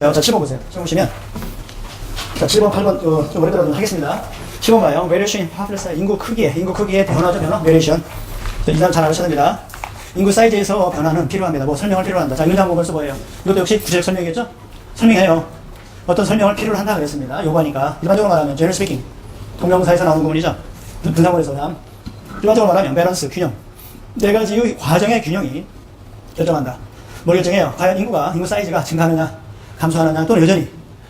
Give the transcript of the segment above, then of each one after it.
자, 7번 보세요. 7번 보시면, 자, 7번, 8번, 좀 오래더라도 하겠습니다. 7번 봐요. Variation in population, 인구 크기의 변화죠, 변화. Variation. 이 사람 잘 알으셔야 됩니다. 인구 사이즈에서 변화는 필요합니다. 뭐 설명을 필요로 한다. 자, 문장 보면서 뭐예요? 이것도 역시 구체적 설명이겠죠? 설명해요. 어떤 설명을 필요로 한다 그랬습니다. 요구하니까. 일반적으로 말하면, general speaking. 동명사에서 나오는 구문이죠. 분사구에서 다음. 일반적으로 말하면, 밸런스, 균형. 네 가지의 과정의 균형이 결정한다. 뭘 결정해요? 과연 인구 사이즈가 증가하느냐? 감소하느냐 또는 여전히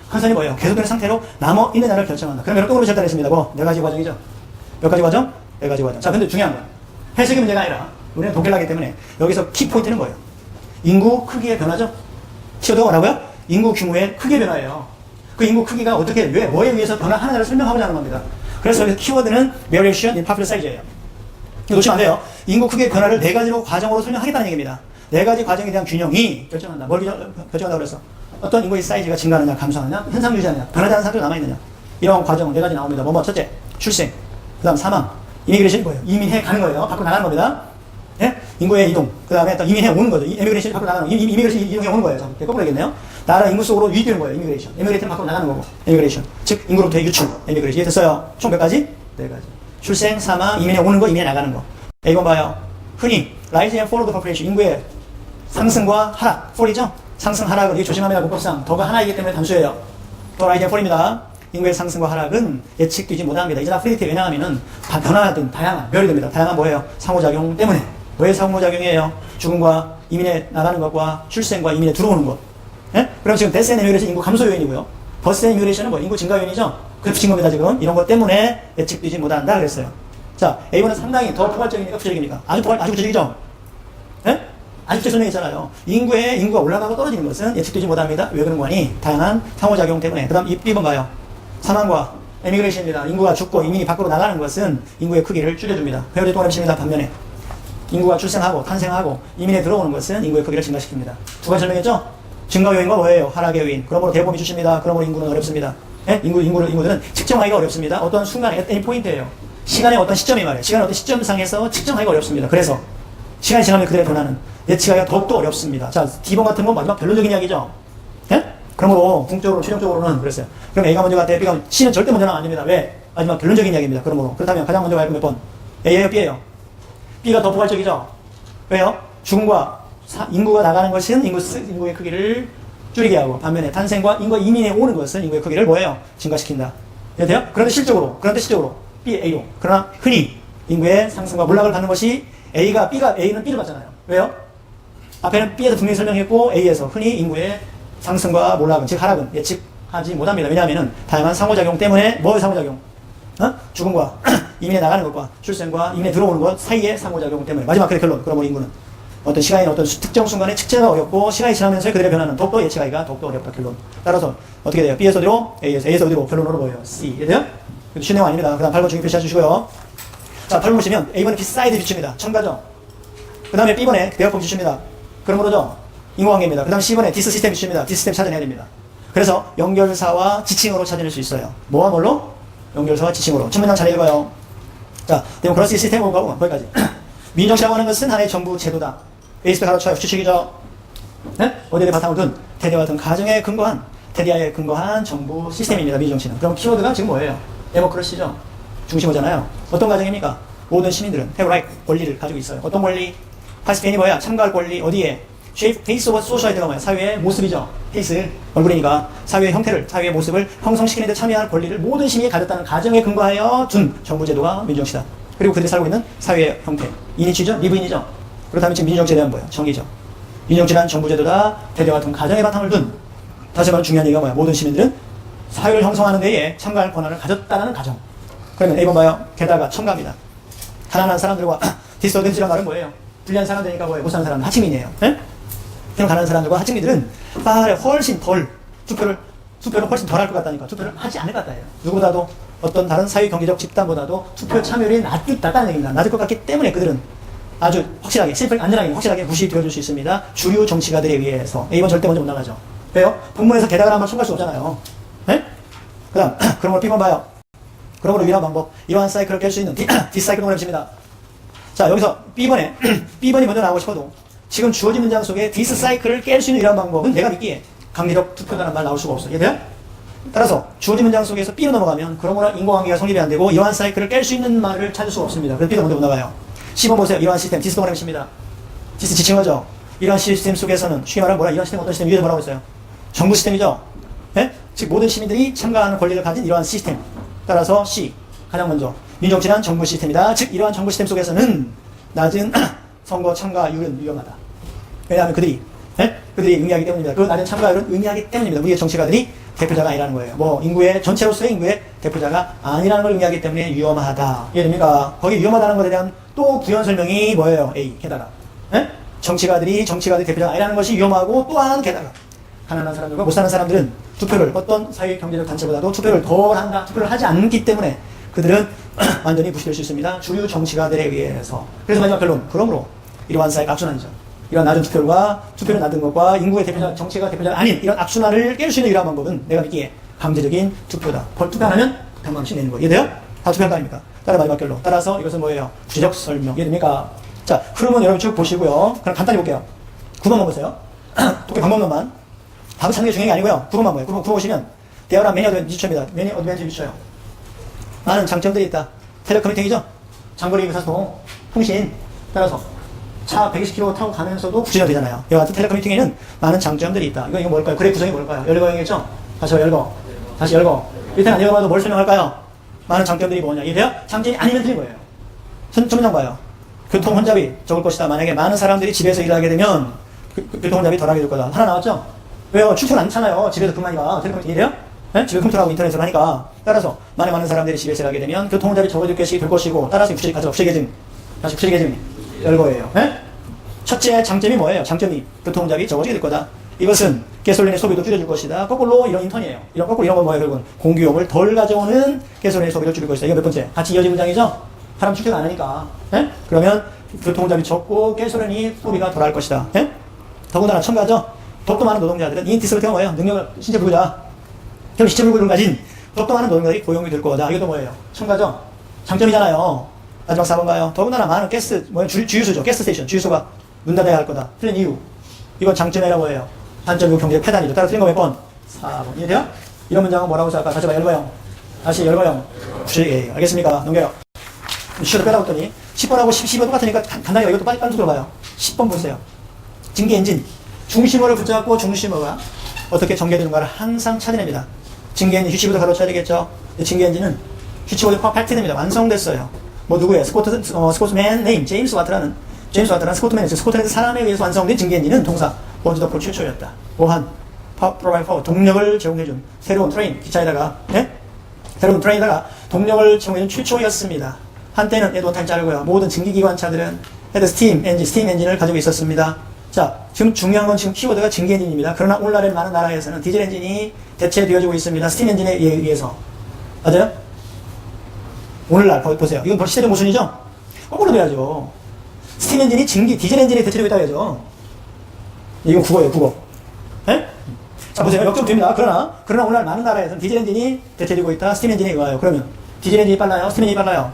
컨선이 뭐예요? 계속되는 상태로 남아있느냐를 결정한다. 그럼 여러분 또으로 절단했습니다. 뭐, 네 가지 과정이죠. 몇 가지 과정? 네 가지 과정. 자, 근데 중요한 건 해석이 문제가 아니라 우리는 독해를 하기 때문에 여기서 키포인트는 뭐예요? 인구 크기의 변화죠. 키워드가 뭐라고요? 인구 규모의 크기의 변화예요. 그 인구 크기가 어떻게, 왜, 뭐에 의해서 변화하느냐를 설명하고자 하는 겁니다. 그래서 여기서 키워드는 variation in popular size예요. 이거 놓치면 안 돼요. 인구 크기의 변화를 네 가지로 과정으로 설명하겠다는 얘기입니다. 네 가지 과정에 대한 균형이 결정한다. 뭘 결정한다고 그랬어? 어떤 인구의 사이즈가 증가하느냐, 감소하느냐, 현상 유지하느냐, 변하지 않은 상태로 남아있느냐. 이런 과정은 네 가지 나옵니다. 뭐, 첫째, 출생. 그 다음, 사망. 이미그레이션이 뭐예요? 이민해 가는 거예요. 밖으로 나가는 겁니다. 예? 인구의 이동. 그 다음에 또 이민해 오는 거죠. 이미그레이션이 밖으로 나가는 거예요. 이미그레이션이 이동해 오는 거예요. 거꾸로 얘기했네요. 나라 인구 속으로 유입되는 거예요. 이미그레이션. 이미그레이션은 밖으로 나가는 거고. 이미그레이션. 즉, 인구로부터의 유출. 이미그레이션. 이해됐어요? 총 몇 가지? 네 가지. 출생, 사망, 이민해 오는 거, 이민해 나가는 거. A번 봐요. 흔히, rise and fall of the population. 인구의 상승과 하락. fall이죠? 상승, 하락은, 이게 조심합니다. 문법상. 더가 하나이기 때문에 단수예요. 또 rise and fall입니다. 인구의 상승과 하락은 예측되지 못합니다. 이제나 프리디티 왜냐하면은 변화든 다양한, 멸이 됩니다. 다양한 뭐예요? 상호작용 때문에. 왜 상호작용이에요? 죽음과 이민에 나가는 것과 출생과 이민에 들어오는 것. 예? 그럼 지금 데스 앤 이미그레이션 인구 감소 요인이고요. 버스 앤 이미그레이션은 뭐 인구 증가 요인이죠? 그 붙인 겁니다, 지금. 이런 것 때문에 예측되지 못한다 그랬어요. 자, A번은 상당히 더 포괄적입니까? 구체적입니까? 아주 구체적이죠? 예? 아직도 설명했잖아요. 인구가 올라가고 떨어지는 것은 예측되지 못합니다. 왜 그런 거니? 다양한 상호작용 때문에. 그 다음 2번 봐요. 사망과 에미그레이션입니다. 인구가 죽고 이민이 밖으로 나가는 것은 인구의 크기를 줄여줍니다. 회오리 동그라미입니다. 반면에 인구가 출생하고 탄생하고 이민에 들어오는 것은 인구의 크기를 증가시킵니다. 두 가지 설명했죠? 증가 요인과 뭐예요? 하락의 요인. 그러므로 대범위 주십니다. 그러므로 인구는 어렵습니다. 예? 인구들은 측정하기가 어렵습니다. 어떤 순간에, any 포인트예요. 시간의 어떤 시점이 말이에요. 시간의 어떤 시점상에서 측정하기가 어렵습니다. 그래서 시간이 지나면 그대로 변하는 예측하기가 더욱더 어렵습니다. 자, D번 같은 건 마지막 변론적인 이야기죠. 예? 그러므로 궁적으로, 최종적으로는 그랬어요. 그럼 A가 먼저 갔대, B가, C는 절대 먼저는 안 됩니다. 왜? 마지막 결론적인 이야기입니다. 그러므로. 그렇다면 가장 먼저 가야 몇 번? A예요, B예요? B가 더 포괄적이죠? 왜요? 죽음과 인구가 나가는 것은 인구의 크기를 줄이게 하고, 반면에 탄생과 인구가 이민에 오는 것은 인구의 크기를 뭐예요? 증가시킨다. 이해돼요? 그런데 실적으로, B, A로. 그러나 흔히 인구의 상승과 몰락을 받는 것이 A는 B를 받잖아요. 왜요? 앞에는 B에서 분명히 설명했고, A에서 흔히 인구의 상승과 몰락은, 즉 하락은 예측하지 못합니다. 왜냐하면 다양한 상호작용 때문에, 뭐의 상호작용? 죽음과 이민에 나가는 것과 출생과 이민에 들어오는 것 사이의 상호작용 때문에. 마지막 그 결론. 그러므로 인구는 어떤 시간이 어떤 특정 순간에 측정하기가 어렵고, 시간이 지나면서 그들의 변화는 더욱더 예측하기가 더욱더 어렵다. 결론. 따라서 어떻게 돼요? B에서 어디로? A에서 어디로? 결론으로 보여요. C. 이해돼요? 쉬운 내용 아닙니다. 그 다음 8번 중요 표시해 주시고요. 자, 8번 보시면 A번은 비사이드 비추입니다. 첨가죠. 그 다음에 B번에 대역법 비추입니다. 그러므로죠. 인공관계입니다. 그 다음 C번에 디스 시스템 비추입니다. 디스 시스템 찾아내야 됩니다. 그래서 연결사와 지칭으로 찾아낼 수 있어요. 뭐와 뭘로? 연결사와 지칭으로. 첫 문장 잘 읽어요. 자, 그럼 그런 시스템으로 가고 거기까지. 민정시라고 하는 것은 하나의 정부 제도다. 베이스도 가르쳐요. 주식이죠. 네? 어디에 바탕을 둔 테디와 같은 가정에 근거한, 테디아에 근거한 정부 시스템입니다. 민정시는. 그럼 키워드가 지금 뭐예요? 데모크라시죠. 중심어잖아요. 어떤 가정입니까? 모든 시민들은 have right, 권리를 가지고 있어요. 어떤 권리? 파스펜이 뭐야? 참가할 권리. 어디에? shape, face of society가 뭐야? 사회의 모습이죠. face, 얼굴이니까 사회의 형태를, 사회의 모습을 형성시키는 데 참여할 권리를 모든 시민이 가졌다는 가정에 근거하여 둔 정부제도가 민정시다. 그리고 그들이 살고 있는 사회의 형태. 이니치죠? 리브인이죠? 그렇다면 지금 민정제에 대한 뭐야? 정의죠. 민정제란 정부제도다. 대대와 같은 가정의 바탕을 둔. 다시 말하면 중요한 얘기가 뭐야? 모든 시민들은 사회를 형성하는 데에 참가할 권한을 가졌다는 가정. 그러면 A번 봐요. 게다가 첨가입니다. 가난한 사람들과 디스어던지란 말은 뭐예요? 불리한 사람들이니까 뭐예요? 못 사는 사람은 하층민이에요. 예? 그럼 가난한 사람들과 하층민들은 훨씬 덜 투표를 훨씬 덜 할 것 같다니까 투표를 하지 않을 것 같다예요. 누구보다도 어떤 다른 사회 경제적 집단보다도 투표 참여율이 낮다는 얘기입니다. 낮을 것 같기 때문에 그들은 아주 확실하게 안전하게 확실하게 무시되어줄 수 있습니다. 주류 정치가들에 의해서. A번 절대 먼저 못 나가죠. 왜요? 본문에서 게다가 한번 첨가할 수 없잖아요. 예? 그 다음 그러므로 B번 봐요. 그러므로 유일한 방법, 이러한 사이클을 깰 수 있는 디사이클 동그라미입니다. 자, 여기서 B번이 먼저 나오고 싶어도 지금 주어진 문장 속에 디스 사이클을 깰 수 있는 유일한 방법은 내가 믿기에 강제력 투표라는 말 나올 수가 없어. 이해돼요? 따라서 주어진 문장 속에서 B로 넘어가면 그러므로 인과관계가 성립이 안 되고 이러한 사이클을 깰 수 있는 말을 찾을 수가 없습니다. 그래서 B로 먼저 못 나가요. 10번 보세요. 이러한 시스템, 디스 동그라미입니다. 디스 지친 거죠. 이러한 시스템 속에서는 쉽게 말하면 뭐라? 이러한 시스템 어떤 시스템? 위에서 뭐라고 했어요? 정부 시스템이죠. 예? 즉 모든 시민들이 참가하는 권리를 가진 이러한 시스템. 따라서 C 가장 먼저 민정치란 정부 시스템이다. 즉 이러한 정부 시스템 속에서는 낮은 선거 참가율은 위험하다. 왜냐하면 그들이 의미하기 때문입니다. 그 낮은 참가율은 의미하기 때문입니다. 우리의 정치가들이 대표자가 아니라는 거예요. 뭐 인구의 전체로서의 인구의 대표자가 아니라는 걸 의미하기 때문에 위험하다. 이해됩니까? 거기 위험하다는 것에 대한 또 부연 설명이 뭐예요? A 게다가 정치가들이 대표자가 아니라는 것이 위험하고 또한 게다가 가난한 사람들과 못 사는 사람들은 투표를 어떤 사회 경제적 단체보다도 투표를 덜 한다. 투표를 하지 않기 때문에 그들은 완전히 무시될 수 있습니다. 주류 정치가들에 의해서. 그래서 마지막 결론. 그러므로 이러한 사회 악순환이죠. 이런 낮은 투표율과 투표율 낮은 것과 인구의 대표자, 정치가 대표자가 아닌 이런 악순환을 깰 수 있는 유일한 방법은 내가 믿기에 강제적인 투표다. 투표 안 하면 100만 원씩 내는 거예요. 이해돼요? 다 투표할 거 아닙니까? 따라 마지막 결론. 따라서 이것은 뭐예요? 구체적 설명. 이해됩니까? 자, 흐름은 여러분 쭉 보시고요. 그럼 간단히 볼게요. 9번만 보세요. 독해 방법론만. 답을 찾는 게 중요한 게 아니고요. 9번만 보여요. 9번 보시면 대화란 매니 어드밴티지입니다. 매니 어드밴티지 유치예요. 많은 장점들이 있다. 텔레커뮤팅이죠? 장거리 의사소통, 통신. 따라서 차 120km 타고 가면서도 구시가 되잖아요. 이와 같은 텔레커뮤팅에는 많은 장점들이 있다. 이거 뭘까요? 그래 구성이 뭘까요? 열거형이겠죠? 다시 열거. 다시 열거. 일단 안 열거봐도 뭘 설명할까요? 많은 장점들이 뭐냐? 이래요? 장점이 아니면 틀린 거예요. 전문장 봐요. 교통 혼잡이 적을 것이다. 만약에 많은 사람들이 집에서 일하게 되면 교통 혼잡이 덜하게 될 거다. 하나 나왔죠? 왜요? 출퇴근 안 하잖아요. 집에서 그만이가. 텔레커뮤팅 이래요? 네? 집에 컴퓨터하고 인터넷을 하니까. 따라서 많은 사람들이 집에서 일하게 되면 교통 혼잡이 적어질 것이 될 것이고, 따라서 구시계증. 다시 구시계증. 열거예요. 네? 첫째 장점이 뭐예요? 장점이 교통혼잡이 적어지게 될 거다. 이것은 가솔린의 소비도 줄여줄 것이다. 거꾸로 이런 인턴이에요. 거꾸로 이런 건 뭐예요? 결국은 공기용을 덜 가져오는 가솔린의 소비를 줄일 것이다. 이거 몇 번째? 같이 이어진 문장이죠? 사람 출퇴근 안 하니까. 네? 그러면 교통혼잡이 적고 가솔린이 소비가 덜할 것이다. 네? 더군다나 첨가죠? 덕도 많은 노동자들은 인티스가 뭐예요? 능력을 신체 불구자. 결국 신체 불구를 가진 덕도 많은 노동자들이 고용이 될 거다. 이것도 뭐예요? 첨가죠? 장점이잖아요. 마지막 4번 봐요. 더군다나 많은 주유소죠. 가스 스테이션. 주유소가 문 닫아야 할 거다. 틀린 이유. 이건 장점이라고 해요. 단점이고 경제적 폐단이죠. 따라서 틀린 거 몇 번? 4번. 이해돼요? 이런 문장은 뭐라고 쓸까? 다시 봐. 열거형. 다시 열거형. 예, 알겠습니까? 넘겨요. 쉬어도 빼라고 했더니 10번하고 12번 똑같으니까 간단하게 이것도 빨리 들어봐요. 10번 보세요. 증기 엔진. 중심어를 붙잡고 중심어가 어떻게 전개되는가를 항상 찾아냅니다. 증기 엔진 휴치부터 가로쳐야 되겠죠. 증기 엔진은 휴치부터 팔트됩니다. 완성됐어요. 뭐 누구예요? 스코트맨 네임 제임스 와트라는 스코트맨 스코트랜드 사람에 의해서 완성된 증기 엔진은 동사 원주덕포 최초였다. 보한 provide power 동력을 제공해준 새로운 트레인 기차에다가 새로운 트레인에다가 동력을 제공해준 최초였습니다. 한때는 에드원탄 자르고요. 모든 증기기관차들은 헤드 스팀 엔진을 가지고 있었습니다. 자, 지금 중요한 건 지금 키워드가 증기 엔진입니다. 그러나 오늘날의 많은 나라에서는 디젤 엔진이 대체되어지고 있습니다. 스팀 엔진에 의해서. 맞아요? 오늘날 보세요. 이건 벌써 시대적 모순이죠? 거꾸로 돼야죠. 스팀 엔진이 디젤 엔진에 대체되고 있다 해야죠. 이건 국어예요, 국어. 에? 자, 보세요. 역적됩니다. 그러나 오늘날 많은 나라에서는 디젤 엔진이 대체되고 있다. 스팀 엔진에 의하여. 그러면 디젤 엔진이 빨라요? 스팀 엔진이 빨라요?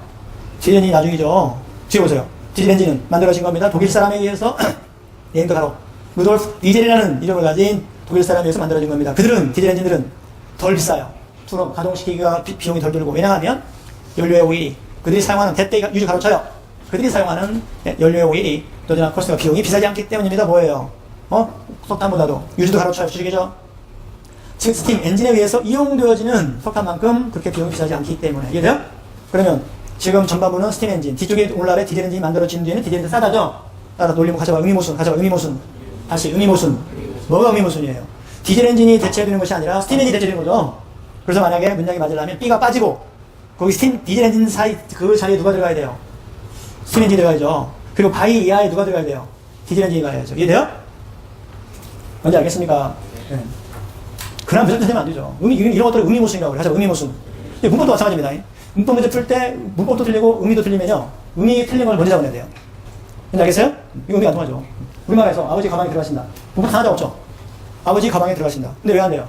디젤 엔진이 나중이죠. 뒤에 보세요. 디젤 엔진은 만들어진 겁니다. 독일 사람에 의해서 네임드 가로 루돌프 디젤이라는 이름을 가진 독일 사람에 의해서 만들어진 겁니다. 디젤 엔진들은 덜 비싸요. 투로 가동시키기가 비용이 덜 들고. 왜냐하면 연료의 오일이 그들이 사용하는 대대가 유지 가로쳐요. 그들이 사용하는 연료의 오일이 또한 코스트가 비용이 비싸지 않기 때문입니다. 뭐예요? 석탄보다도 유지도 가로쳐요. 주식이죠. 즉 스팀 엔진에 의해서 이용되어지는 석탄만큼 그렇게 비용이 비싸지 않기 때문에. 이해돼요? 그러면 지금 전반부는 스팀 엔진, 뒤쪽에 오늘날에 디젤 엔진이 만들어진 뒤에는 디젤 엔진 싸다죠? 따라 돌리면 가져와. 의미모순. 다시 의미모순. 뭐가 의미모순이에요? 디젤 엔진이 대체되는 것이 아니라 스팀 엔진이 대체되는 거죠. 그래서 만약에 문장이 맞으려면 B가 빠지고 거기 디젤 엔진 사이 그 자리에 누가 들어가야 돼요? 스팀 엔진이 들어가야죠. 그리고 바이 이하에 누가 들어가야 돼요? 디젤 엔진이 가야죠. 이해돼요? 뭔지 알겠습니까? 네. 그럼 무조건 되면 안 되죠. 이런 것들을 의미모순이라고 그래요. 의미모순. 문법도 마찬가지입니다. 문법 문제 풀 때 문법도 틀리고 의미도 틀리면요. 의미 틀린 걸 먼저 잡아내야 돼요. 뭔지 알겠어요? 이거 의미가 안 통하죠. 우리말에서 아버지 가방에 들어가신다. 문법 하나도 없죠. 아버지 가방에 들어가신다. 근데 왜 안 돼요?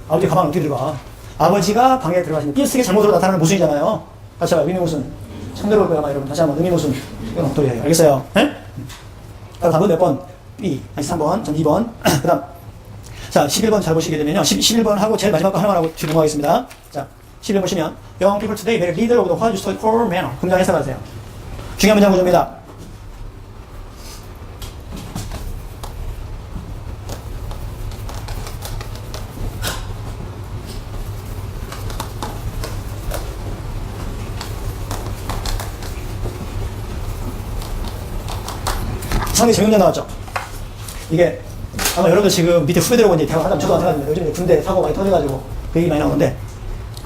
아버지 가방에 어떻게 들어가? 아버지가 방에 들어가신다. 띄어쓰기 잘못으로 나타나는 모순이잖아요. 다시 한번 의미모순. 처음 들어볼 거야, 여러분. 다시 한번 의미모순. 이건 엉터리예요. 알겠어요? 네? 답은 몇 번? B. 다시 3번. 전 2번. 그 다음. 자, 11번 잘 보시게 되면요. 11번 하고 제일 마지막 거 하나만 하고 뒤로 넘어가겠습니다. 자, 11번 보시면 Young people today may leader of the what you study for manner. 금장 해석하세요. 중요한 문장 구조입니다. 상당히 정형장 나왔죠? 이게 아마 여러분들 지금 밑에 후배들하고 이제 대화하다 저도 마찬가지입니다. 요즘 요즘에 사고 많이 터져가지고 그 얘기 많이 나오는데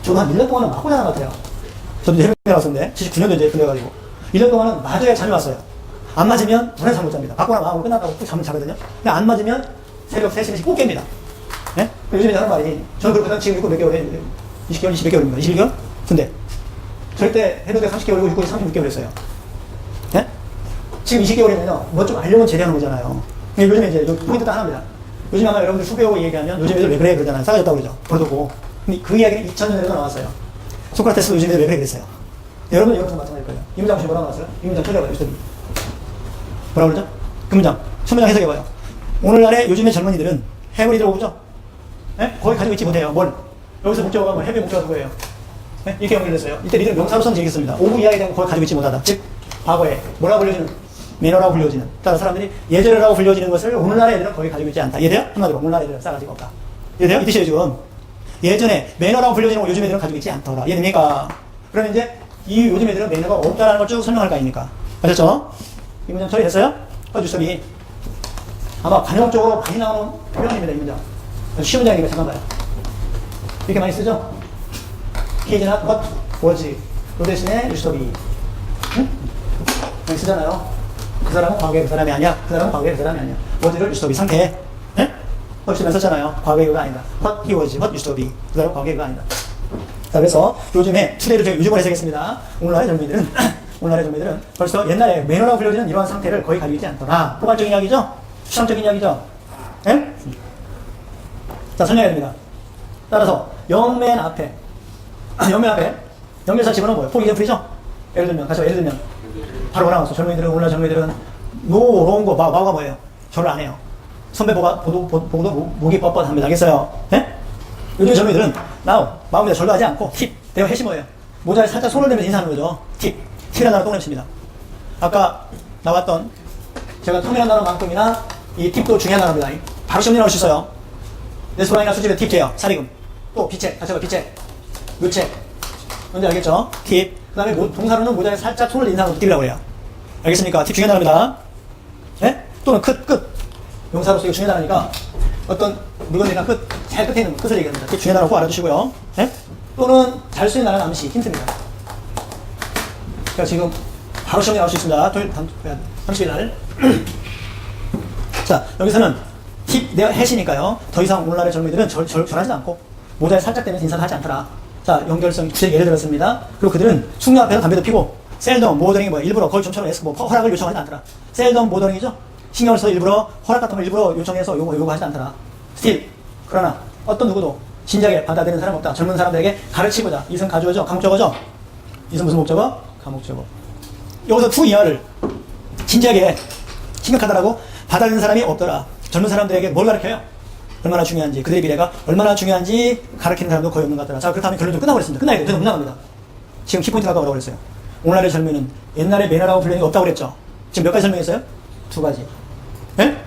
저도 한 1년 동안은 맞고 자는 것 같아요. 저도 이제 해병대 나왔었는데 79년도 이제 군대 가지고 1년 동안은 맞아야 잠이 왔어요. 안 맞으면 전에 잠 못 잡니다. 맞거나 마음으로 끝났다고 푹 잠을 자거든요. 근데 안 맞으면 새벽 3시씩 꼭 깹니다. 네? 요즘에 하는 말이 저는 그렇거든. 지금 육군 몇 개월에 20개월, 20몇 개월입니다. 21개월? 군대. 절대 해병대 30개월이고 육군이 36개월이었어요. 네? 지금 20개월이면요, 뭐 좀 알려면 제대하는 거잖아요. 요즘에 이제 포인트 딱 하나입니다. 요즘 아마 여러분들 후배하고 얘기하면 요즘 애들 왜 그래 그러잖아요. 싸가졌다고 그러죠. 버릇없고. 근데 그 이야기는 2000년에도 나왔어요. 소크라테스도 요즘 애들 왜 그래 그랬어요. 여러분 여기서 마찬가지일 거예요. 이 문장 혹시 뭐라고 나왔어요? 이 문장 찾아봐요. 뭐라고 그러죠? 그 문장. 첫 문장 해석해봐요. 오늘날의 요즘의 젊은이들은 해버리들 오죠? 네? 거의 가지고 있지 못해요. 뭘? 여기서 목적어가 뭐 해외 목적어가 누구예요? 네? 이렇게 연결됐어요. 이때 리듬 명사로서는 얘기했습니다. 오후 이야기에 대한 거의 가지고 있지 못하다. 즉, 과거에 뭐라고 불려지는? 매너라고 불려지는. 따라 사람들이 예절이라고 불려지는 것을 오늘날의 애들은 거의 가지고 있지 않다. 이해돼요? 한마디로 오늘날의 애들은 싸가지가 없다. 이해돼요? 이 뜻이에요, 지금. 예전에 매너라고 불려지는 걸 요즘 애들은 가지고 있지 않더라. 이해됩니까? 그러면 이제 이 요즘 애들은 매너가 없다라는 걸 쭉 설명할 거 아닙니까? 아셨죠? 이 문장 처리됐어요? 주석이 아마 관용적으로 많이 나오는 표현입니다. 이 문장. 쉬운 문장이니까 잠깐 봐요. 이렇게 많이 쓰죠? He is not what was. 그 대신에 used to be. 응? 많이 쓰잖아요. 그 사람은 과거의 그 사람이 아니야. 그 사람은 과거의 그 사람이 아니야. was를 used to be 상태. 예? 훨씬 썼잖아요. 과거의 그가 아니다. What he was, what used to be. 그 사람은 과거의 그가 아니다. 자, 그래서 요즘에 투데이를 제가 요즘으로 해석했습니다. 오늘날의 젊은이들은 벌써 옛날에 매너라고 불려지는 이러한 상태를 거의 가지고 있지 않더라. 포괄적인 이야기죠? 추상적인 이야기죠? 예? 자, 설명해야 됩니다. 따라서 영맨 앞에 연결사 집어넣은 거예요. 포기 풀이죠? 예를 들면 바로 나왔어. 오늘날 젊은이들은 노롱 거 마오가 뭐예요? 절을 안 해요. 선배 보고도 목이 뻣뻣합니다. 알겠어요? 예? 요즘 젊은이들은 마음에 절로 하지 않고 내가 해시 뭐예요? 모자에 살짝 손을 대면서 인사하는 거죠. 팁이라는 단어 똥냄새입니다. 아까 나왔던 제가 톰이라는 단어만큼이나 이 팁도 중요한 단어입니다. 바로 시험에 나올 수 있어요. 레스토랑이나 술집에 팁 줘요. 사리금. 또 비책. 같이 해봐. 비책. 묘책. 뭔지 알겠죠? 팁. 그 다음에 동사로는 모자에 살짝 손을 인사하는 팁이라고 해요. 알겠습니까? 팁 중요한 단어입니다. 네? 또는 끝. 용사로서 이거 중요한 단어니까 어떤 물건이나 제일 끝에 있는 끝을 얘기합니다. 팁 중요한 단어 꼭 알아두시고요. 네? 또는 잘 수 있는 단어는 암시, 힌트입니다. 그러니까 지금 바로 시험에 나올 수 있습니다. 30일 날. 자, 여기서는 팁 내가 해시니까요. 더 이상 오늘날의 젊은이들은 절하지도 않고 모자에 살짝 대면서 인사를 하지 않더라. 자, 연결성 구체적 예를 들었습니다. 그리고 그들은 숙녀 앞에서 담배도 피고 셀덤, 모더링이 뭐야? 일부러 거의 좀처럼 허락을 요청하지 않더라. 셀덤, 모더링이죠? 신경을 써서 일부러 허락 같은 걸 일부러 요청해서 요구하지 않더라. 스틸. 그러나 어떤 누구도 진작에 받아들이는 사람 없다. 젊은 사람들에게 가르치고자. 이승 가주어죠? 감목적어죠? 이승 무슨 목적어? 감목적어. 여기서 투 이하를 진지하게 심각하다라고 받아들이는 사람이 없더라. 젊은 사람들에게 뭘 가르쳐요? 얼마나 중요한지, 그들의 미래가 얼마나 중요한지 가르치는 사람도 거의 없는 것 같더라. 자, 그렇다면 결론적으로 끝나버렸습니다. 끝나야 돼요. 못 나갑니다. 지금 키포인트가 아까 뭐라고 그랬어요? 오늘날의 젊은이는 옛날에 매너라고 불리는 게 없다고 그랬죠? 지금 몇 가지 설명했어요? 2가지. 예?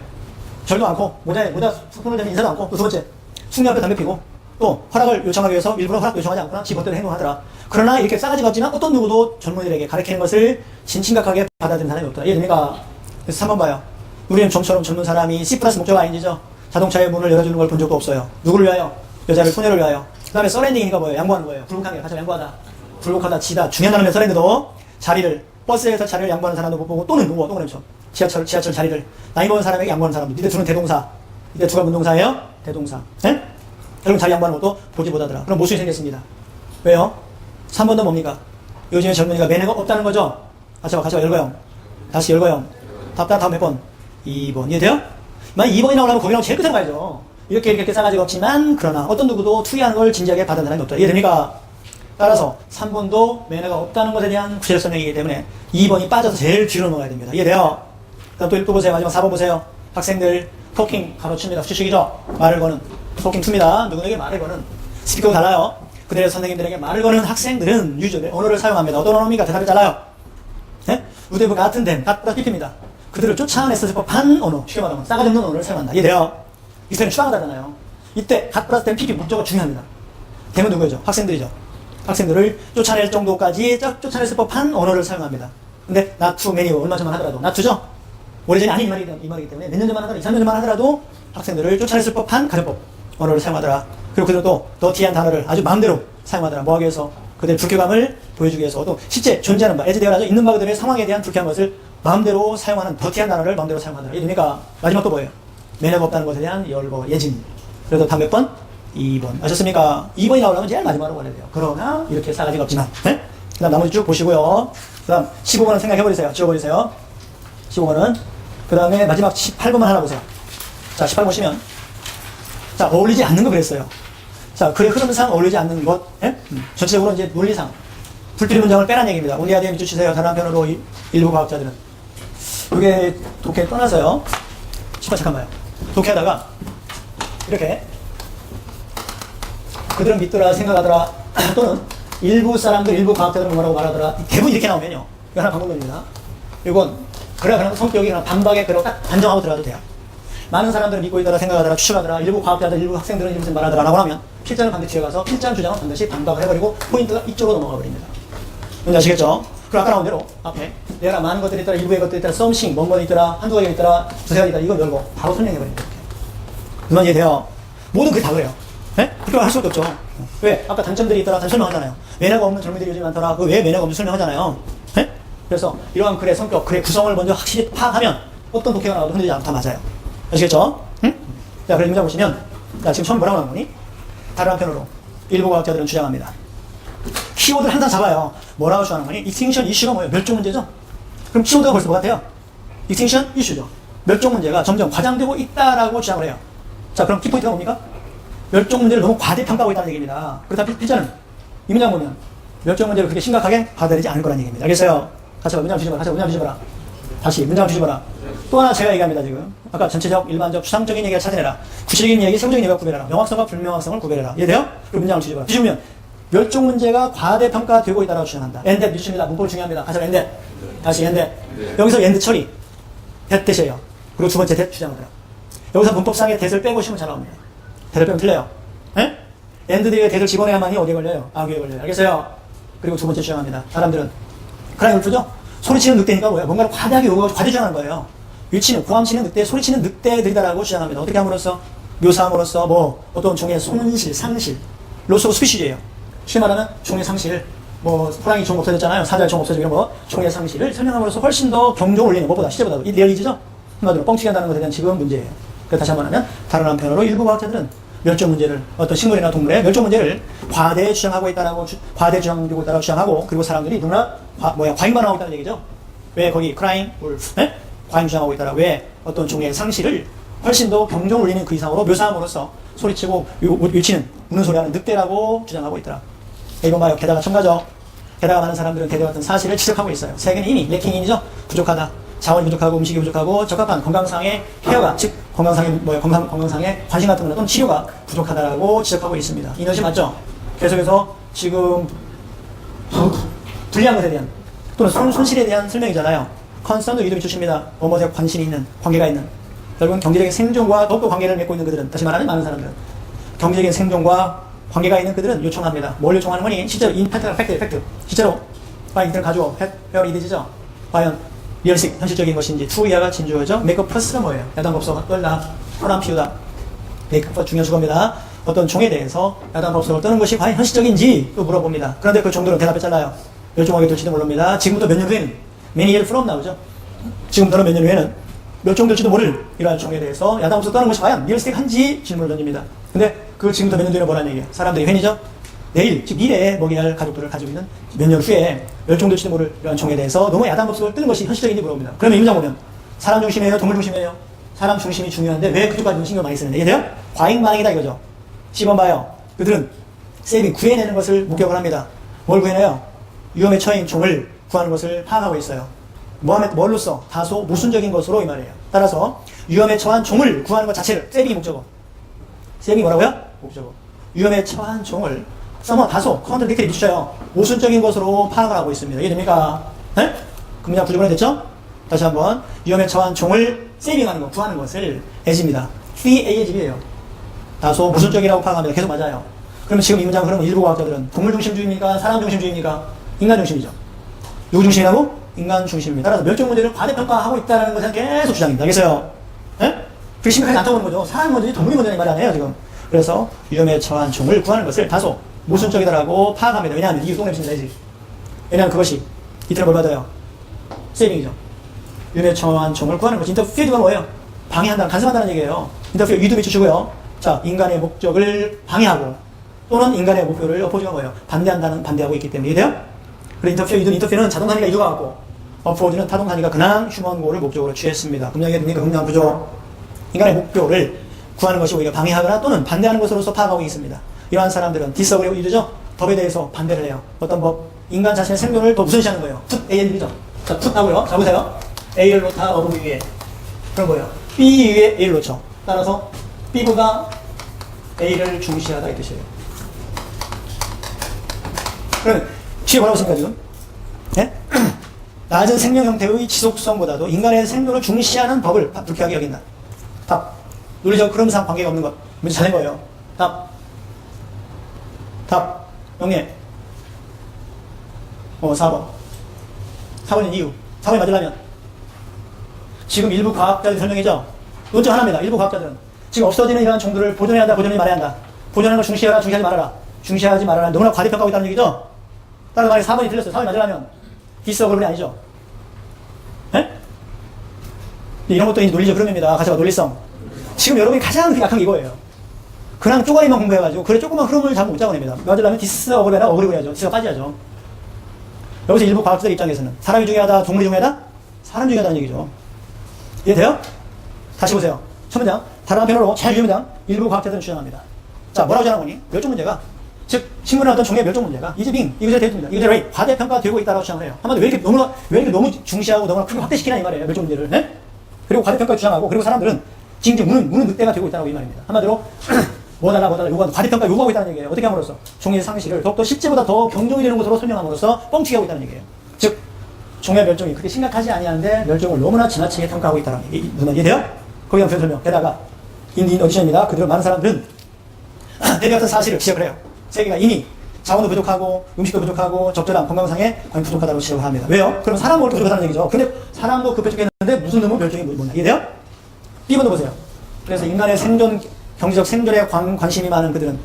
절도 않고, 모자 손을 대면 인사도 않고, 또 2번째, 숙녀 앞에 담배 피고, 또 허락을 요청하기 위해서 일부러 허락 요청하지 않거나 지 멋대로 행동하더라. 그러나 이렇게 싸가지가 없지만 어떤 누구도 젊은이들에게 가르치는 것을 심각하게 받아들이는 사람이 없더라. 이해됩니까? 그래서 3번 봐요. 우리는 좀처럼 젊은 사람이 C 플러스 목적어 아닌지죠? 자동차의 문을 열어주는 걸 본 적도 없어요. 누구를 위하여? 여자를 소녀를 위하여. 그 다음에 서렌딩이니까 뭐예요? 양보하는 거예요. 불복하게 같이 양보하다. 불복하다, 지다. 중요한 단어는 서렌드도 자리를, 버스에서 자리를 양보하는 사람도 못 보고 또는 누구? 또 그렇죠. 지하철 자리를 나이 먹은 사람에게 양보하는 사람도. 이때 둘은 대동사. 이때 두가 문동사예요? 대동사. 예? 여러분 자리 양보하는 것도 보지 못하더라. 그럼 모순이 생겼습니다. 왜요? 3번도 뭡니까? 요즘에 젊은이가 매너가 없다는 거죠? 같이 봐, 열거형. 다시 열거형. 답답 다음 몇 번? 2번. 이해돼요? 만약 2번이 나오려면 거기랑 제일 끝에 가야죠. 이렇게 싸가지가 없지만, 그러나 어떤 누구도 투의하는 걸 진지하게 받아들이는 사람이 없다. 이해됩니까? 따라서 3번도 매너가 없다는 것에 대한 구체적 설명이기 때문에 2번이 빠져서 제일 뒤로 넘어가야 됩니다. 이해돼요? 그다음 또 보세요. 마지막 4번 보세요. 학생들, 토킹 가로칩니다. 수식이죠. 말을 거는 토킹 투입니다. 누구에게 말을 거는 스피커가 달라요. 그들의 선생님들에게 말을 거는 학생들은 유저의 언어를 사용합니다. 어떤 언어입니까? 대답이 달라요. 네? 우대부 같은 댐, 같다 삐입니다. 그들을 쫓아냈을 법한 언어, 쉽게 말하면 싸가지 없는 언어를 사용한다. 이해돼요? 이스라엘 추방하다잖아요. 이때 갓 플러스 댐 PP 목적어 중요합니다. 댐은 누구죠? 학생들이죠. 학생들을 쫓아낼 정도까지 쫓아냈을 법한 언어를 사용합니다. 근데 not too many 얼마 전만 하더라도 not to죠? 오래전이 아닌 이 말이기 때문에 몇 년 전만 하더라도 2, 3년 전만 하더라도 학생들을 쫓아냈을 법한 가정법 언어를 사용하더라. 그리고 그들도 더티한 단어를 아주 마음대로 사용하더라. 뭐하기 위해서? 그들의 불쾌감을 보여주기 위해서 또 실제 존재하는 바, 에즈데어라죠. 있는 바 그들의 상황에 대한 불쾌한 것을 마음대로 사용하는 더티한 단어를 마음대로 사용하더라. 이해됩니까? 마지막 또 뭐예요? 매너가 없다는 것에 대한 열거, 예진. 그래도 다음 몇 번? 2번. 아셨습니까? 2번이 나오려면 제일 마지막으로 원해야 돼요. 그러나 이렇게 싸가지가 없지만. 네? 그 다음 나머지 쭉 보시고요. 그 다음 15번은 생각해버리세요. 지워버리세요. 15번은 그 다음에 마지막 18번만 하나 보세요. 자, 18번 보시면 자, 어울리지 않는 거 그랬어요. 자, 글의 흐름상 어울리지 않는 것. 예? 전체적으로 이제 논리상 불필요 문장을 빼라는 얘기입니다. 온리아디에 밑줄치세요. 다른 한편으로 일부 과학자들은 이게 독해 떠나서요. 잠깐만요. 독해하다가 이렇게 그들은 믿더라, 생각하더라, 또는 일부 사람들, 일부 과학자들은 뭐라고 말하더라. 대부분 이렇게 나오면요. 이거 하나 방법입니다. 이건 그래야 그냥 성격이 그냥 반박에 그러고 딱 단정하고 들어가도 돼요. 많은 사람들은 믿고 있더라, 생각하더라, 추측하더라, 일부 과학자들, 일부 학생들은 이것을 말하더라 라고 하면 필자는 반드시 뒤에 가서 필자는 주장은 반드시 반박을 해버리고 포인트가 이쪽으로 넘어가 버립니다. 뭔지 아시겠죠? 그리고 아까 나온 대로 앞에 내가 많은 것들이 있더라, 일부의 것들이 있더라, 썸씽, 뭔 것이 있더라, 한두 가지가 있더라, 두세 가지가 있더라, 이거 열고 바로 설명해버립니다. 그만 이해돼요? 모든 그게 다 그래요. 네? 그렇게 할 수밖에 없죠. 왜? 아까 단점들이 있더라, 단 설명하잖아요. 매너가 없는 젊은이들이 요즘 많더라, 그 왜 매너가 없는 설명하잖아요. 네? 그래서 이러한 글의 성격, 글의 구성을 먼저 확실히 파악하면 어떤 독해가 나와도 흔들리지 않고 다 맞아요. 아시겠죠? 응? 자, 그래 문장 보시면, 자, 지금 처음 뭐라고 하는 거니? 다른 한편으로 일부 과학자들은 주장합니다. 키워드를 한 단 잡아요. 뭐라고 주장하는 거니? 익스팅션 이슈가 뭐예요? 멸종 문제죠? 그럼 키워드가 벌써 뭐 같아요? 익스팅션 이슈죠. 멸종 문제가 점점 과장되고 있다라고 주장을 해요. 자, 그럼 키포인트가 뭡니까? 멸종 문제를 너무 과대평가하고 있다는 얘기입니다. 그렇다 필자는 이 문장 보면 멸종 문제를 그렇게 심각하게 받아들이지 않을 거라는 얘기입니다. 알겠어요? 다시 문장 뒤집어라. 다시 문장 뒤집어라. 다시 문장 뒤집어라. 또 하나 제가 얘기합니다. 지금 아까 전체적, 일반적, 추상적인 얘기를 찾아내라. 구체적인 얘기, 세부적인 얘기를 구별해라. 명확성과 불명확성을 구별해라. 이해돼요? 그리고 문장을 뒤집어라. 뒤집으면 멸종 문제가 과대평가되고 있다고 주장한다. 엔댓 미주입니다. 문법이 중요합니다. 다시 엔댓. 다시 엔댓. 여기서 엔드 처리. that 대시에요. 그리고 두 번째 that 주장하더라. 여기서 문법상의 that을 빼고 시면 잘 나옵니다. that을 빼면 틀려요. 예? 엔드 뒤에 that을 집어내야만이 어디에 걸려요? 악유에 걸려요. 알겠어요? 그리고 두 번째 주장합니다. 사람들은 크라이 울프죠? 소리치는 늑대니까 뭐예요? 뭔가를 과대하게 요구하고 과대 주장하는 거예요. 위치는, 고함치는 늑대, 소리치는 늑대들이다라고 주장합니다. 어떻게 함으로써? 묘사함으로써 뭐 어떤 종의 손실, 상실, 로스 오브 스피시예요. 쉽게 말하면 종의 상실, 뭐 호랑이 종 없어졌잖아요. 사자의 종 없어지고 이런 거 종의 상실을 설명함으로써 훨씬 더 경종을 울리는 것보다 시제보다도 이 리얼리즈죠? 한마디로 뻥치게 한다는 것에 대한 지금 문제예요. 그래서 다시 한번 하면 다른 한편으로 일부 과학자들은 멸종 문제를 어떤 식물이나 동물의 멸종 문제를 과대 주장하고 있다라고 과대 주장되고 있다라고 주장하고 그리고 사람들이 누구나 과잉 반응하고 있다는 얘기죠. 왜 거기 crying wolf 과잉 주장하고 있다라 왜 어떤 종의 상실을 훨씬 더 경종 울리는 그 이상으로 묘사함으로써 소리치고 유치는 우는 소리하는 늑대라고 주장하고 있더라. 이건 봐요. 게다가 첨가죠. 게다가 많은 사람들은 대대 같은 사실을 지적하고 있어요. 세계는 이미 레킹인이죠. 부족하다. 자원이 부족하고 음식이 부족하고 적합한 건강상의 케어가 즉 건강상의 건강상의 관심 같은 어떤 치료가 부족하다라고 지적하고 있습니다. 이 것이 맞죠? 계속해서 지금 불리한 것에 대한 또는 손실에 대한 설명이잖아요. 컨선도 이름이 주십니다. 뭐뭐에 관심이 있는 관계가 있는 여러분 경제적인 생존과 더욱더 관계를 맺고 있는 그들은 다시 말하면 많은 사람들은 경제적인 생존과 관계가 있는 그들은 요청합니다. 뭘 요청하는 거니? 실제로 인팩트가 팩트 실제로 과연 이들을 가지고 페어 이디지죠. 과연 리얼식 현실적인 것인지 투이야가 진주어죠. 메이크업 플러스가 뭐예요? 야단법석을 떨다 호람 피우다 메이크업 중요한 주거입니다. 어떤 종에 대해서 야단법석을 떠는 것이 과연 현실적인지 또 물어봅니다. 그런데 그 종들은 대답했잖아요. 멸종하게 될지도 모릅니다. 지금부터 몇 년 후에는 many years from 나오죠. 지금부터는 몇 년 후에는 멸종될지도 모를 이러한 종에 대해서 야단법석 떠는 것이 과연 리얼스틱한지 질문을 던집니다. 근데 그 지금부터 몇 년 뒤에는 뭐라는 얘기예요? 사람들이 팬이죠? 내일, 즉 미래에 먹여야 할 가족들을 가지고 있는 몇 년 후에 멸종될지도 모를 이러한 종에 대해서 너무 야단법석을 뜨는 것이 현실적인지 물어봅니다. 그러면 이 문장 보면 사람 중심이에요? 동물 중심이에요? 사람 중심이 중요한데 왜 그쪽까지는 신경 많이 쓰는데 이해돼요? 과잉 반응이다 이거죠. 10번 봐요. 그들은 세이빙 구해내는 것을 목격을 합니다. 뭘 구해내요? 위험에 처인 종을 구하는 것을 파악하고 있어요. 뭘로써? 다소 모순적인 것으로 이 말이에요. 따라서 위험에 처한 종을 구하는 것 자체를 세빙이 목적어. 세빙이 뭐라고요? 목적어. 위험에 처한 종을 써머 다소 컨트랙트를 붙여요. 모순적인 것으로 파악을 하고 있습니다. 이해됩니까? 네? 그 문장 부정문이 됐죠? 다시 한번 위험에 처한 종을 세빙하는 것, 구하는 것을 as입니다. CASB예요. 다소 모순적이라고 파악합니다. 계속 맞아요. 그러면 지금 이 문장 흐름은 일부 과학자들은 동물 중심주의입니까? 사람 중심주의입니까? 인간 중심이죠. 누구 중심이라고? 인간 중심입니다. 따라서 멸종 문제를 과대평가하고 있다는 것을 계속 주장입니다. 알겠어요? 네? 그게 심각하게 나타오는 거죠. 사람이 먼저지 동물이 먼저는 말이 아니에요, 지금. 그래서 위험에 처한 종을 구하는 것을 다소 모순적이다라고 파악합니다. 왜냐하면 이게 똥냄새입니다, 이제. 왜냐하면 그것이 이틀은 뭘 받아요? 세이빙이죠. 위험에 처한 종을 구하는 것이 인터피어가 뭐예요? 방해한다는, 간섭한다는 얘기예요. 인터피어 위도 비추시고요. 자, 인간의 목적을 방해하고 또는 인간의 목표를 어포즈가 뭐예요? 반대하고 있기 때문에 이해돼요? 그리고 인터피어 위도 인터피어는 자동단위가 이도가 같고 어포즈는 타동단위가 근황 휴먼고를 목적으로 취했습니다. 금량의 등의 금량 구조. 인간의 목표를 구하는 것이 오히려 방해하거나 또는 반대하는 것으로서 파악하고 있습니다. 이러한 사람들은 디서그레이브 이르죠? 법에 대해서 반대를 해요. 어떤 법? 인간 자신의 생존을 더 우선시하는 거예요. 풋 ANB죠. 자, 풋 하고요. 자, 보세요. A를 놓다 어부 위에. 그런 거예요. B 위에 A를 놓죠. 따라서 B보다 A를 중시하다 이 뜻이에요. 그럼 뒤에 뭐라고 했습니까 지금? 네? 낮은 생명 형태의 지속성보다도 인간의 생존을 중시하는 법을 불쾌하게 여긴다. 답. 논리적 흐름상 관계가 없는 것. 문제 잘 낸 거예요. 답. 영예. 4번. 4번은 이유. 4번이 맞으려면. 지금 일부 과학자들 설명이죠. 논점 하나입니다. 일부 과학자들은. 지금 없어지는 이러한 종들을 보존해야 한다, 보존하지 말아야 한다. 보존하는 걸 중시해라, 중시하지 말아라. 중시하지 말아라. 너무나 과대평가하고 있다는 얘기죠. 따라서 만약에 4번이 틀렸어요. 4번이 맞으려면 디스어그레이브는 아니죠. 예? 이런 것도 논리적 흐름입니다. 같이 봐, 논리성. 지금 여러분이 가장 약한 게 이거예요. 그냥 쪼가리만 공부해가지고 그래 조그만 흐름을 잘 못 잡아냅니다. 맞으려면 디스어그레이브나 어그레이브 해야죠. 디스가 빠져야죠. 여기서 일부 과학자들 입장에서는 사람이 중요하다, 동물이 중요하다? 사람 중요하다는 얘기죠. 이해돼요? 다시 보세요. 첫 문장. 다른 한편으로 제일 유명한 일부 과학자들은 주장합니다. 자, 뭐라고 주장하니? 멸종 문제가, 즉, 식물의 어떤 종의 멸종 문제가, 이즈빙, 이것에 대해서입니다. 이것에 과대평가되고 있다고 주장을 해요. 한마디로 왜 이렇게 너무 중시하고 너무나 크게 확대시키나 이 말이에요. 멸종 문제를. 네? 그리고 과대평가 주장하고, 그리고 사람들은 징징 우는 늑대가 되고 있다고 이 말입니다. 한마디로, 뭐 달라 요구하는, 과대평가 요구하고 있다는 얘기예요. 어떻게 함으로써? 종의 상식을 더욱더 실제보다 더 경종이 되는 것으로 설명함으로써 뻥튀기 하고 있다는 얘기예요. 즉, 종의 멸종이 그렇게 심각하지 아니한데 멸종을 너무나 지나치게 평가하고 있다는 얘기. 무슨 말 이해돼요? 거기에 대한 설명. 게다가 인디인 어디션입니다. 그들은 많은 사람들은 내리 같은 사실을 지적을 해요. 세계가 이미 자원도 부족하고 음식도 부족하고 적절한 건강상에 거의 부족하다고 지적을 합니다. 왜요? 그럼 사람 먹을 게 부족하다는 얘기죠. 근데 사람도 급부족했는데 무슨 놈은 멸종이 뭐냐? 이해돼요? B번도 보세요. 그래서 인간의 생존, 경제적 생존에 관심이 많은 그들은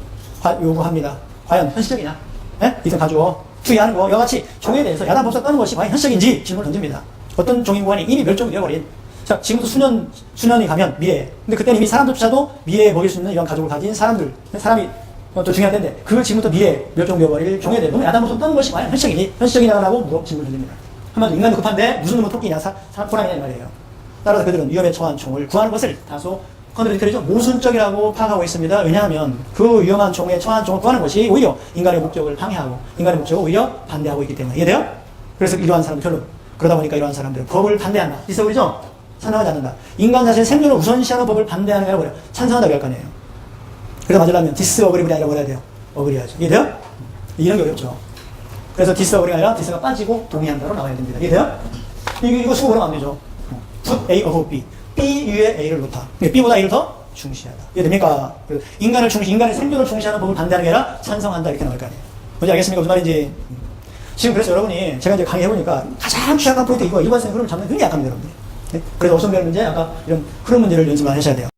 요구합니다. 과연 현실적이냐? 네? 이들 가지고 투의하는 거, 여같이 종에 대해서 야단 법석 떠는 것이 과연 현실적인지 질문을 던집니다. 어떤 종인구간이 이미 멸종이 되어버린, 자, 지금부터 수년이 가면 미래에, 근데 그때는 이미 사람들조차도 미래에 먹일 수 있는 이런 가족을 가진 사람들, 사람이 또 중요한 때인데, 그걸 지금부터 미래에 멸종되어버릴 종에 대해 야단 법석 떠는 것이 과연 현실적이냐라고 질문을 던집니다. 한마디로 인간도 급한데 무슨 놈은 토끼냐, 호랑이냐 이 말이에요. 따라서 그들은 위험에 처한 종을 구하는 것을 다소 컨트리티죠, 모순적이라고 파악하고 있습니다. 왜냐하면 그 위험한 종에 처한 종을 구하는 것이 오히려 인간의 목적을 방해하고 인간의 목적을 오히려 반대하고 있기 때문에. 이해돼요? 그래서 이러한 사람들 결론. 그러다 보니까 이러한 사람들은 법을 반대한다. 디서그리죠? 찬성하지 않는다. 인간 자신의 생존을 우선시하는 법을 반대하는 게 아니라 찬성한다고 할 거 아니에요. 그래서 맞으려면 디스어그리블이 아니라 뭐라 해야 돼요? 어그리하죠. 이해돼요? 이런 게 어렵죠. 그래서 디스어그리가 아니라 디스가 빠지고 동의한다로 나와야 됩니다. 이해돼요? 이거 수고로 안 되죠. Put A above B. B 위에 A를 놓다. B보다 A를 더 중시하다. 이해됩니까? 인간의 생존을 중시하는 법을 반대하는 게 아니라 찬성한다. 이렇게 나올 거 아니에요. 뭔지 알겠습니까? 무슨 말인지. 지금 그래서 여러분이 제가 이제 강의해보니까 가장 취약한 포인트 이거 일반적인 흐름을 잡는 굉장히 약합니다, 여러분들. 네? 그래서 어떤 문제, 아까 이런 흐름 문제를 연습을 하셔야 돼요.